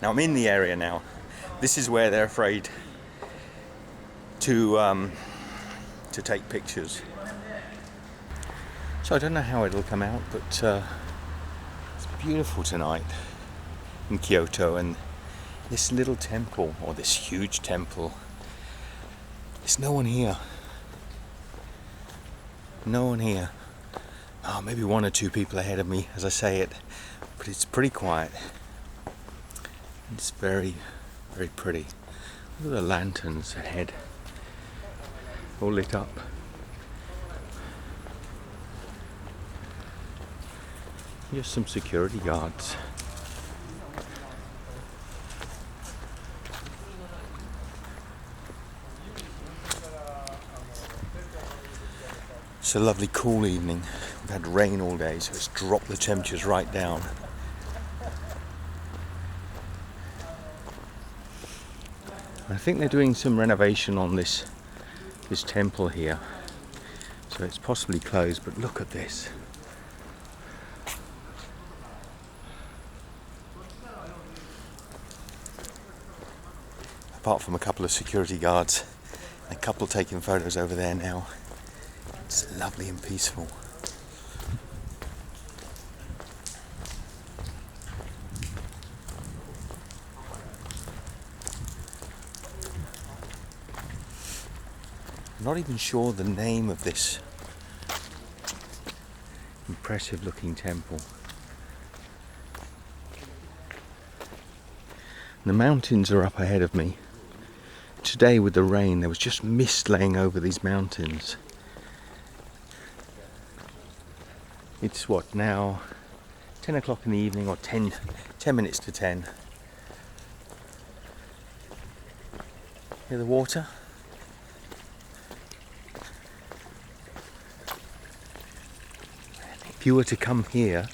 Now I'm in the area now. This is where they're afraid to take pictures. So I don't know how it'll come out, but it's beautiful tonight in Kyoto, and this little temple, or this huge temple, there's no one here. No one here. Oh, maybe one or two people ahead of me as I say it, but it's pretty quiet. It's very, very pretty. Look at the lanterns ahead, all lit up. Just some security guards. It's a lovely cool evening. We've had rain all day, so it's dropped the temperatures right down. I think they're doing some renovation on this temple here, so it's possibly closed, but look at this. Apart from a couple of security guards, a couple taking photos over there now. It's lovely and peaceful. I'm not even sure the name of this impressive looking temple. The mountains are up ahead of me. Today with the rain, there was just mist laying over these mountains. It's what now? 10 o'clock in the evening, or 10 minutes to 10. Hear the water? If you were to come here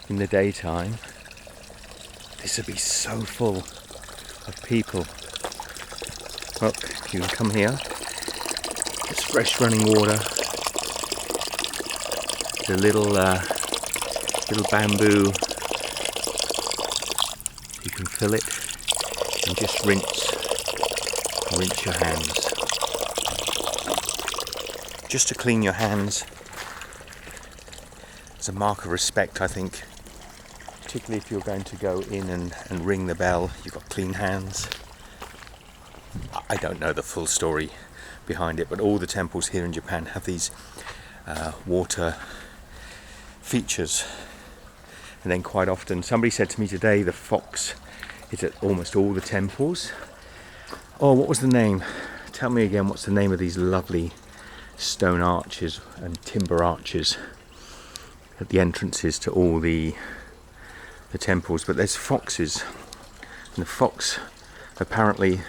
in the daytime, this would be so full of people. Look, you can come here. There's fresh running water. The little bamboo. You can fill it and just rinse your hands. Just to clean your hands. As a mark of respect, I think. Particularly if you're going to go in and ring the bell, you've got clean hands. I don't know the full story behind it, but all the temples here in Japan have these water features. And then quite often, somebody said to me today, the fox is at almost all the temples. Oh, what was the name? Tell me again, what's the name of these lovely stone arches and timber arches at the entrances to all the temples? But there's foxes, and the fox apparently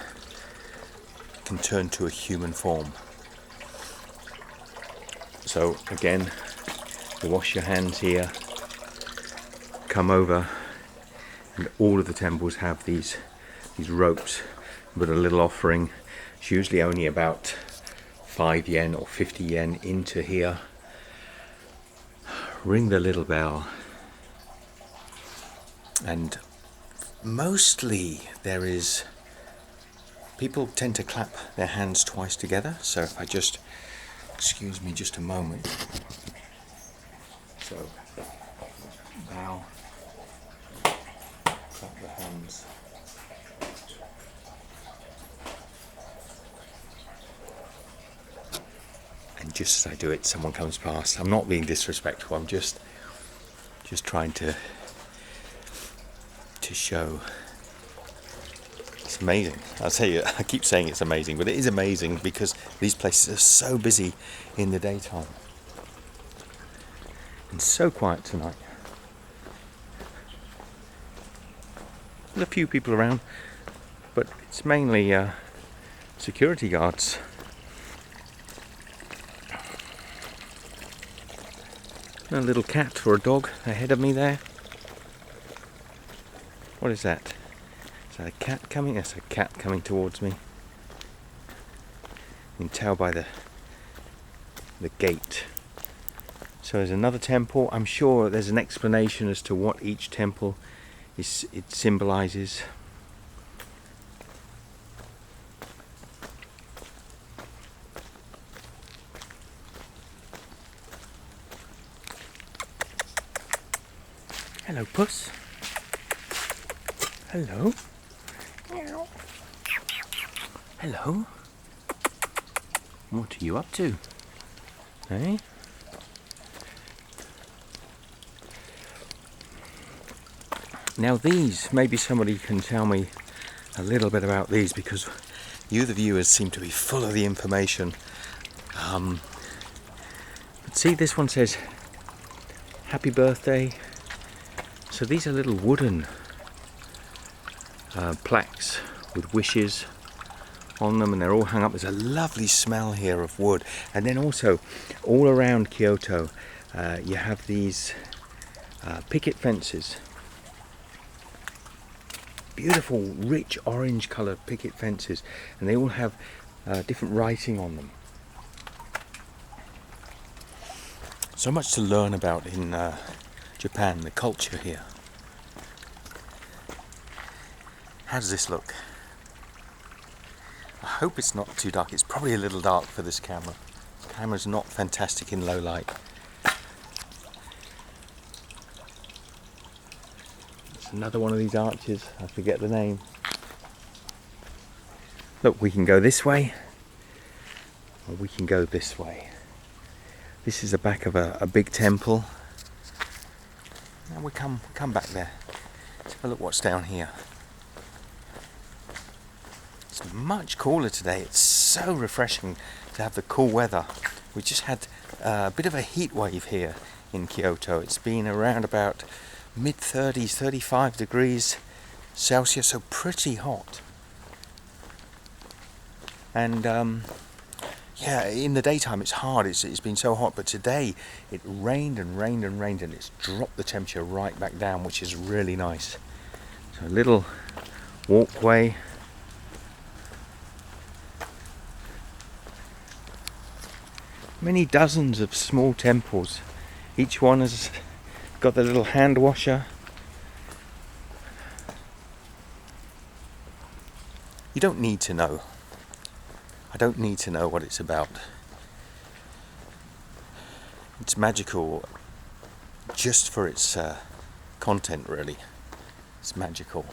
can turn to a human form. So again, you wash your hands here, come over, and all of the temples have these ropes with a little offering. It's usually only about 5 yen or 50 yen into here. Ring the little bell, and mostly there is, people tend to clap their hands twice together. So if I just, excuse me just a moment. So bow, clap the hands. And just as I do it, someone comes past. I'm not being disrespectful. I'm just trying to show. It's amazing. I'll tell you, I keep saying it's amazing, but it is amazing because these places are so busy in the daytime. And so quiet tonight. There's a few people around, but it's mainly security guards. A little cat or a dog ahead of me there. What is that? Is that a cat coming? That's a cat coming towards me. You can tell by the gate. So there's another temple. I'm sure there's an explanation as to what each temple it symbolizes. Hello, puss. Hello. Hello. What are you up to? Eh? Now these, maybe somebody can tell me a little bit about these, because you, the viewers, seem to be full of the information. But see, this one says happy birthday. So these are little wooden plaques with wishes on them, and they're all hung up. There's a lovely smell here of wood. And then also all around Kyoto you have these picket fences, beautiful rich orange coloured picket fences, and they all have different writing on them. So much to learn about in Japan, the culture here. How does this look? I hope it's not too dark. It's probably a little dark for this camera. This camera's not fantastic in low light. It's another one of these arches. I forget the name. Look, we can go this way, or we can go this way. This is the back of a big temple. Now we come back there. Let's have a look what's down here. It's much cooler today. It's so refreshing to have the cool weather. We just had a bit of a heat wave here in Kyoto. It's been around about mid-30s, 35 degrees Celsius, so pretty hot. And yeah, in the daytime it's hard. It's been so hot, but today it rained and rained and rained, and it's dropped the temperature right back down, which is really nice. So a little walkway. Many dozens of small temples. Each one has got the little hand washer. You don't need to know. I don't need to know what it's about. It's magical just for its content, really. It's magical.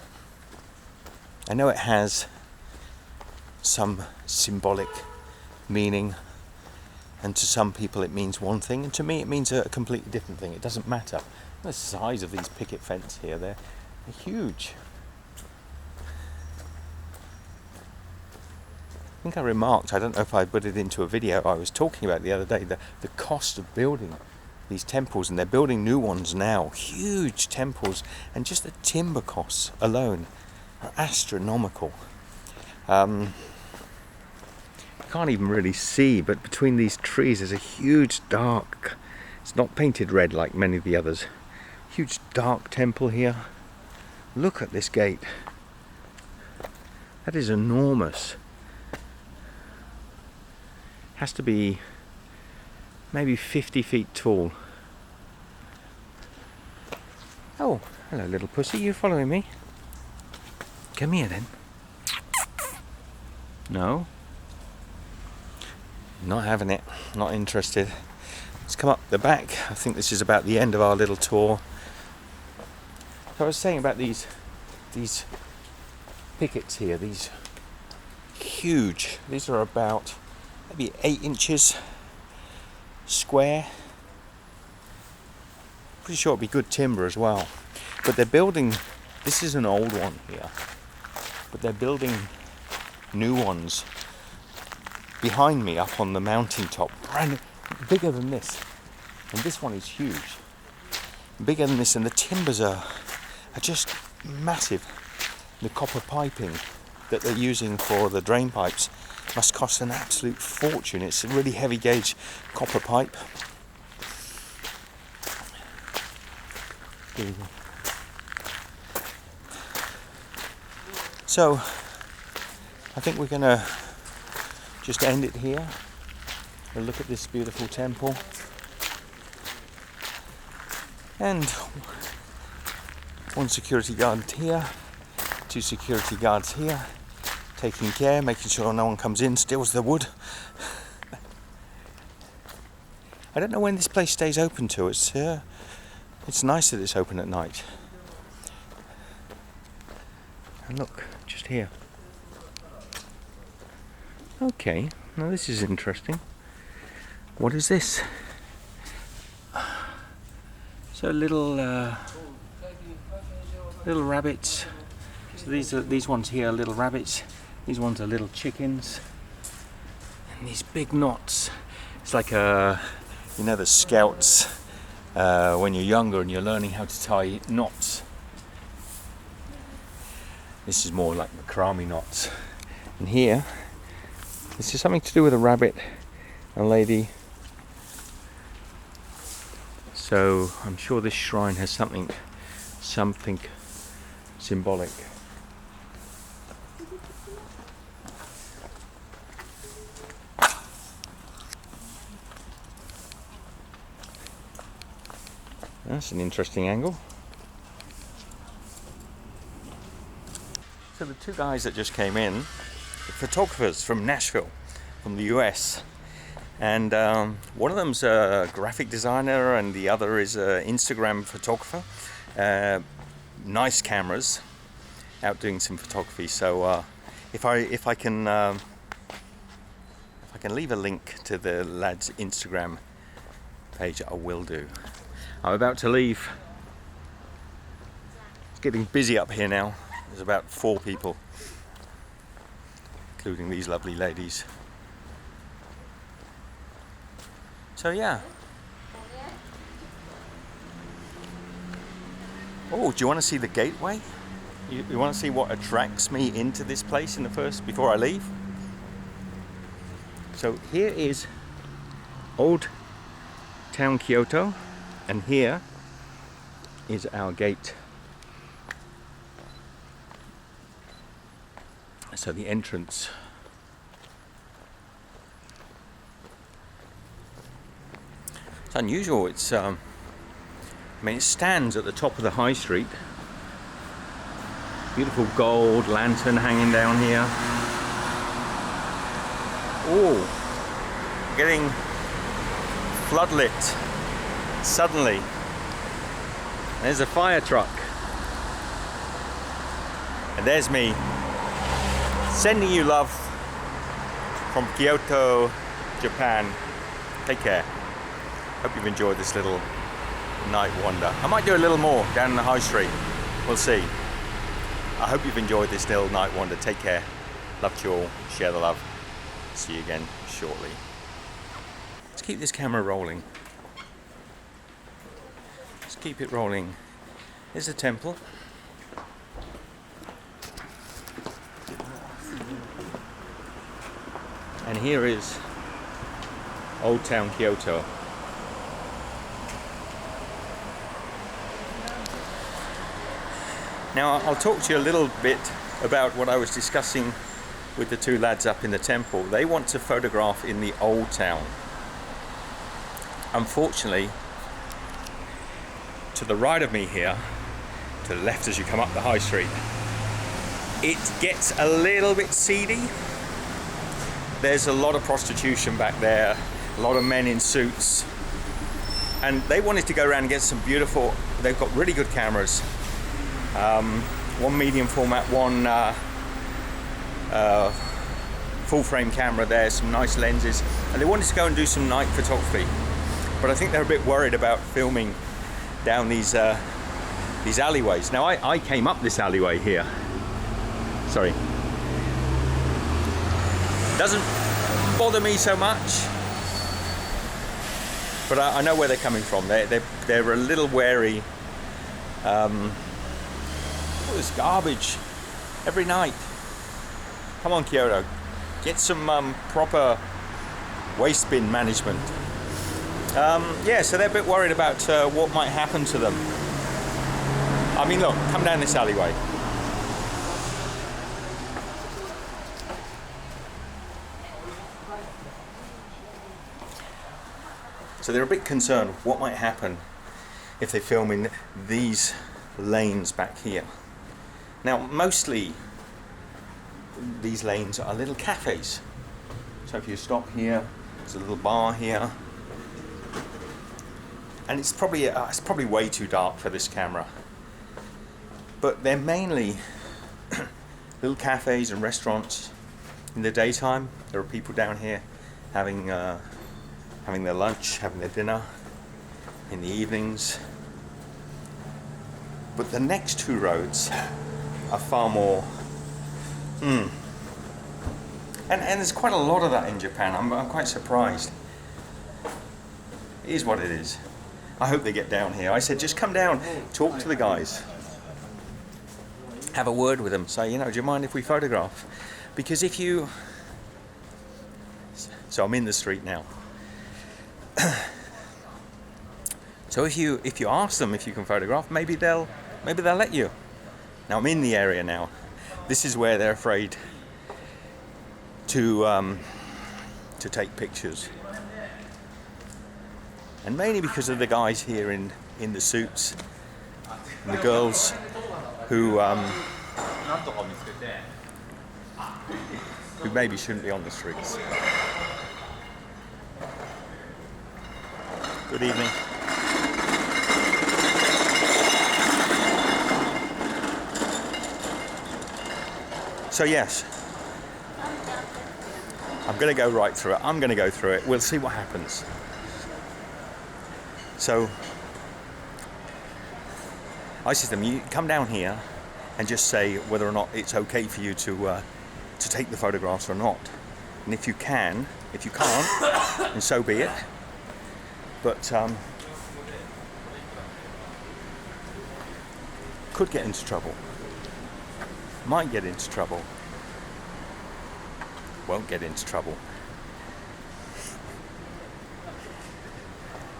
I know it has some symbolic meaning, and to some people it means one thing, and to me it means a completely different thing. It doesn't matter. The size of these picket fence here, they're huge. I think I remarked, I don't know if I put it into a video, I was talking about the other day, the cost of building these temples, and they're building new ones now, huge temples, and just the timber costs alone are astronomical. You can't even really see, but between these trees there's a huge dark, it's not painted red like many of the others, huge dark temple here. Look at this gate. That is enormous. Has to be maybe 50 feet tall. Oh, hello little pussy, you following me? Come here then. No? Not having it, not interested. Let's come up the back. I think this is about the end of our little tour. So I was saying about these pickets here, these huge, these are about maybe 8 inches square. Pretty sure it'll be good timber as well. But they're building, this is an old one here, but they're building new ones behind me up on the mountain top, brand bigger than this, and this one is huge, bigger than this, and the timbers are just massive. The copper piping that they're using for the drain pipes must cost an absolute fortune. It's a really heavy gauge copper pipe. So I think we're gonna just end it here. We'll look at this beautiful temple, and one security guard here, 2 security guards here, taking care, making sure no one comes in, steals the wood. I don't know when this place stays open till. It's nice that it's open at night. And look, just here. Okay, now this is interesting. What is this? So little rabbits. So these ones here are little rabbits. These ones are little chickens. And these big knots. It's like you know the scouts when you're younger and you're learning how to tie knots. This is more like macrame knots. And here, this is something to do with a rabbit and a lady. So I'm sure this shrine has something symbolic. That's an interesting angle. So the two guys that just came in, photographers from Nashville, from the US. And one of them's a graphic designer and the other is an Instagram photographer. Nice cameras, out doing some photography. So if I can leave a link to the lad's Instagram page, I will do. I'm about to leave. It's getting busy up here now. There's about 4 people, including these lovely ladies. So yeah. Oh, do you want to see the gateway? You want to see what attracts me into this place before I leave? So here is Old Town Kyoto, and here is our gate. So the entrance. It's unusual. It stands at the top of the high street. Beautiful gold lantern hanging down here. Oh, getting floodlit suddenly. There's a fire truck. And there's me, sending you love from Kyoto, Japan. Take care. Hope you've enjoyed this little night wander. I might do a little more down in the high street. We'll see. I hope you've enjoyed this little night wander. Take care. Love to you all. Share the love. See you again shortly. Let's keep this camera rolling. Let's keep it rolling. There's a temple. And here is Old Town Kyoto. Now I'll talk to you a little bit about what I was discussing with the two lads up in the temple. They want to photograph in the old town. Unfortunately, to the right of me here, to the left as you come up the high street, it gets a little bit seedy. There's a lot of prostitution back there, a lot of men in suits, and they wanted to go around and get some beautiful, they've got really good cameras, one medium format, one full frame camera there, some nice lenses, and they wanted to go and do some night photography, but I think they're a bit worried about filming down these alleyways. Now I came up this alleyway here, sorry. Doesn't bother me so much, but I know where they're coming from. They're a little wary. All this garbage every night. Come on, Kyoto, get some proper waste bin management. Yeah, so they're a bit worried about what might happen to them. I mean, look, come down this alleyway. So they're a bit concerned what might happen if they film in these lanes back here. Now, mostly these lanes are little cafes. So if you stop here, there's a little bar here. And it's probably way too dark for this camera. But they're mainly little cafes and restaurants. In the daytime, there are people down here having their lunch, having their dinner. In the evenings. But the next two roads are far more. And there's quite a lot of that in Japan. I'm quite surprised. It is what it is. I hope they get down here. I said, just come down, talk to the guys, have a word with them, say, do you mind if we photograph? Because if you... So I'm in the street now. So if you ask them if you can photograph, maybe they'll let you. Now I'm in the area now. This is where they're afraid to take pictures. And mainly because of the guys here in the suits and the girls who maybe shouldn't be on the streets. Good evening. So yes, I'm going to go right through it. I'm going to go through it. We'll see what happens. So I said to them, you come down here and just say whether or not it's okay for you to take the photographs or not. And if you can, if you can't, then so be it. But could get into trouble. Might get into trouble. Won't get into trouble.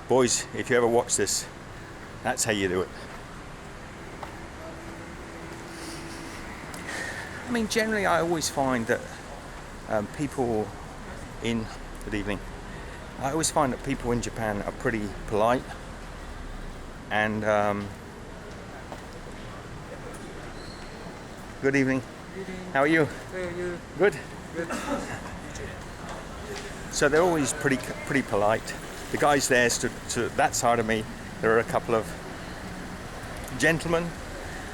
Boys, if you ever watch this, that's how you do it. I mean, generally I always find that people in... Good evening. I always find that people in Japan are pretty polite and good evening. How are you? Good? Good. So they're always pretty polite. The guys there stood to that side of me. There are a couple of gentlemen.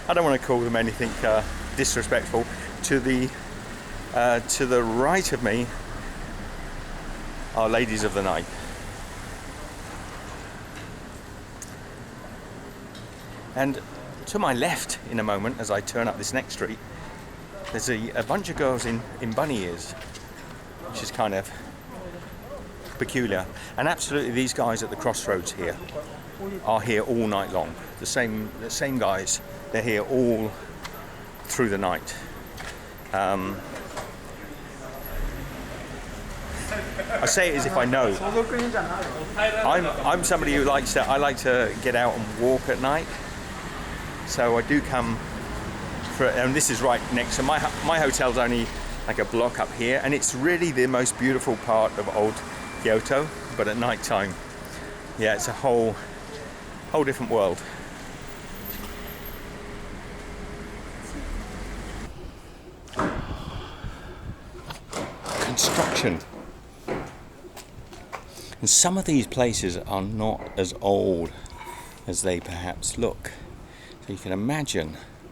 I don't want to call them anything disrespectful. To the right of me are ladies of the night. And to my left, in a moment, as I turn up this next street, there's a bunch of girls in bunny ears, which is kind of peculiar. And absolutely, these guys at the crossroads here are here all night long. The same guys. They're here all through the night. I say it as if I know. I'm somebody who likes to. I like to get out and walk at night. So I do come for, and this is right next to my hotel's only like a block up here, and it's really the most beautiful part of old Kyoto. But at night time, yeah, it's a whole different world. Construction. And some of these places are not as old as they perhaps look. So you can imagine